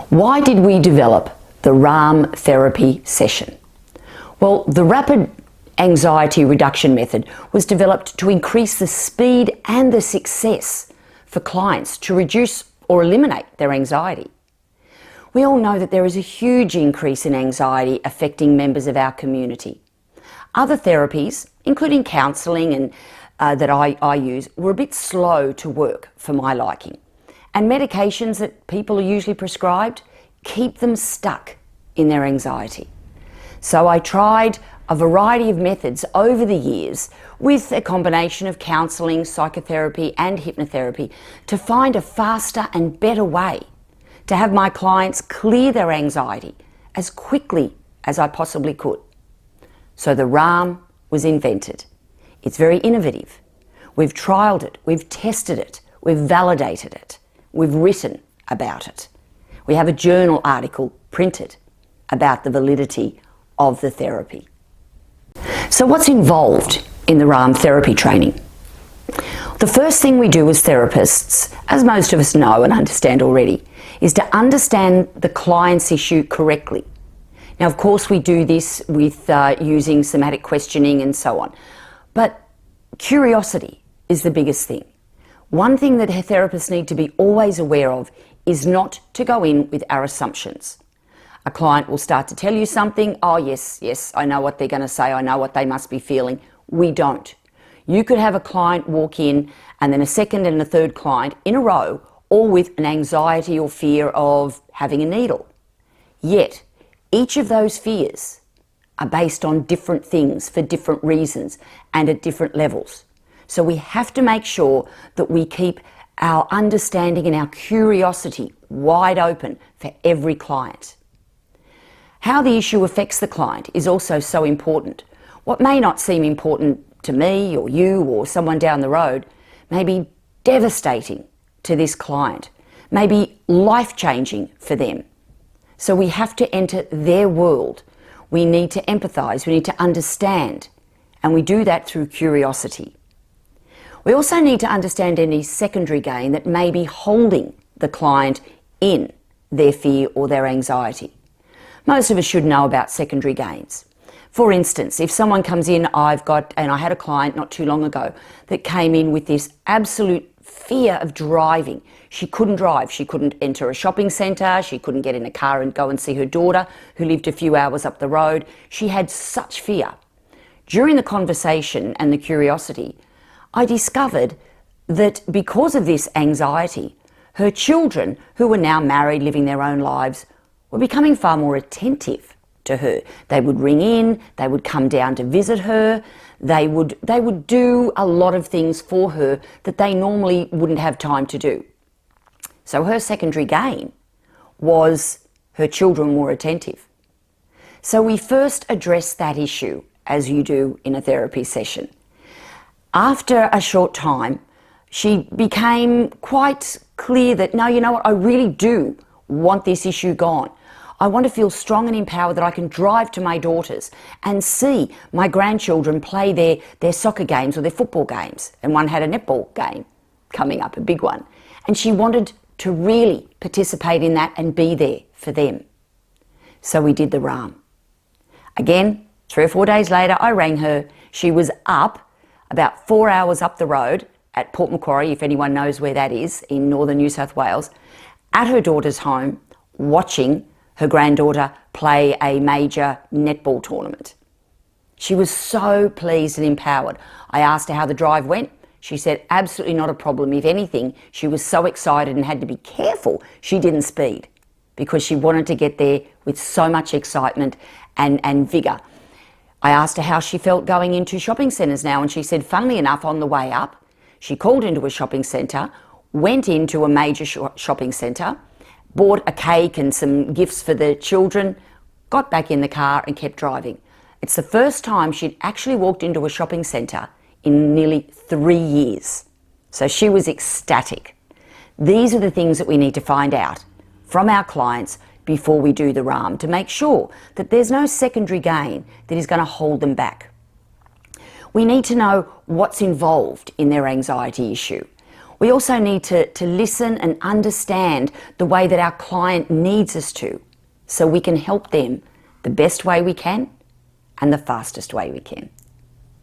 Why did we develop the RARM therapy session? Well, the rapid anxiety reduction method was developed to increase the speed and the success for clients to reduce or eliminate their anxiety. We all know that there is a huge increase in anxiety affecting members of our community. Other therapies, including counselling and that I use, were a bit slow to work for my liking. And medications that people are usually prescribed keep them stuck in their anxiety. So I tried a variety of methods over the years with a combination of counselling, psychotherapy and hypnotherapy to find a faster and better way to have my clients clear their anxiety as quickly as I possibly could. So the RARM was invented. It's very innovative. We've trialled it, we've tested it, we've validated it, we've written about it. We have a journal article printed about the validity of the therapy. So what's involved in the RARM therapy training? The first thing we do as therapists, as most of us know and understand already, is to understand the client's issue correctly. Now, of course, we do this with using somatic questioning and so on, but curiosity is the biggest thing. One thing that therapists need to be always aware of is not to go in with our assumptions. A client will start to tell you something, oh yes, I know what they're going to say, I know what they must be feeling. We don't. You could have a client walk in and then a second and a third client in a row, all with an anxiety or fear of having a needle. Yet, each of those fears are based on different things for different reasons and at different levels. So we have to make sure that we keep our understanding and our curiosity wide open for every client. How the issue affects the client is also so important. What may not seem important to me or you or someone down the road may be devastating to this client, may be life-changing for them. So we have to enter their world. We need to empathise, we need to understand, and we do that through curiosity. We also need to understand any secondary gain that may be holding the client in their fear or their anxiety. Most of us should know about secondary gains. For instance, if someone comes in, I had a client not too long ago that came in with this absolute fear of driving. She couldn't drive. She couldn't enter a shopping centre. She couldn't get in a car and go and see her daughter, who lived a few hours up the road. She had such fear. During the conversation and the curiosity, I discovered that because of this anxiety, her children, who were now married, living their own lives, were becoming far more attentive to her. They would ring in, they would come down to visit her, they would do a lot of things for her that they normally wouldn't have time to do. So her secondary gain was her children were attentive. So we first addressed that issue, as you do in a therapy session. After a short time, she became quite clear that, no, you know what, I really do want this issue gone. I want to feel strong and empowered that I can drive to my daughters and see my grandchildren play their soccer games or their football games. And one had a netball game coming up, a big one. And she wanted to really participate in that and be there for them. So we did the RARM. Again, 3 or 4 days later, I rang her. She was up about 4 hours up the road at Port Macquarie, if anyone knows where that is, in northern New South Wales, at her daughter's home, watching her granddaughter play a major netball tournament. She was so pleased and empowered. I asked her how the drive went. She said absolutely not a problem. If anything, she was so excited and had to be careful she didn't speed because she wanted to get there with so much excitement and vigour. I asked her how she felt going into shopping centres now, and she said, funnily enough, on the way up, she called into a shopping centre, went into a major shopping centre, bought a cake and some gifts for the children, got back in the car and kept driving. It's the first time she'd actually walked into a shopping centre in nearly 3 years. So she was ecstatic. These are the things that we need to find out from our clients before we do the RARM to make sure that there's no secondary gain that is going to hold them back. We need to know what's involved in their anxiety issue. We also need to listen and understand the way that our client needs us to, so we can help them the best way we can and the fastest way we can.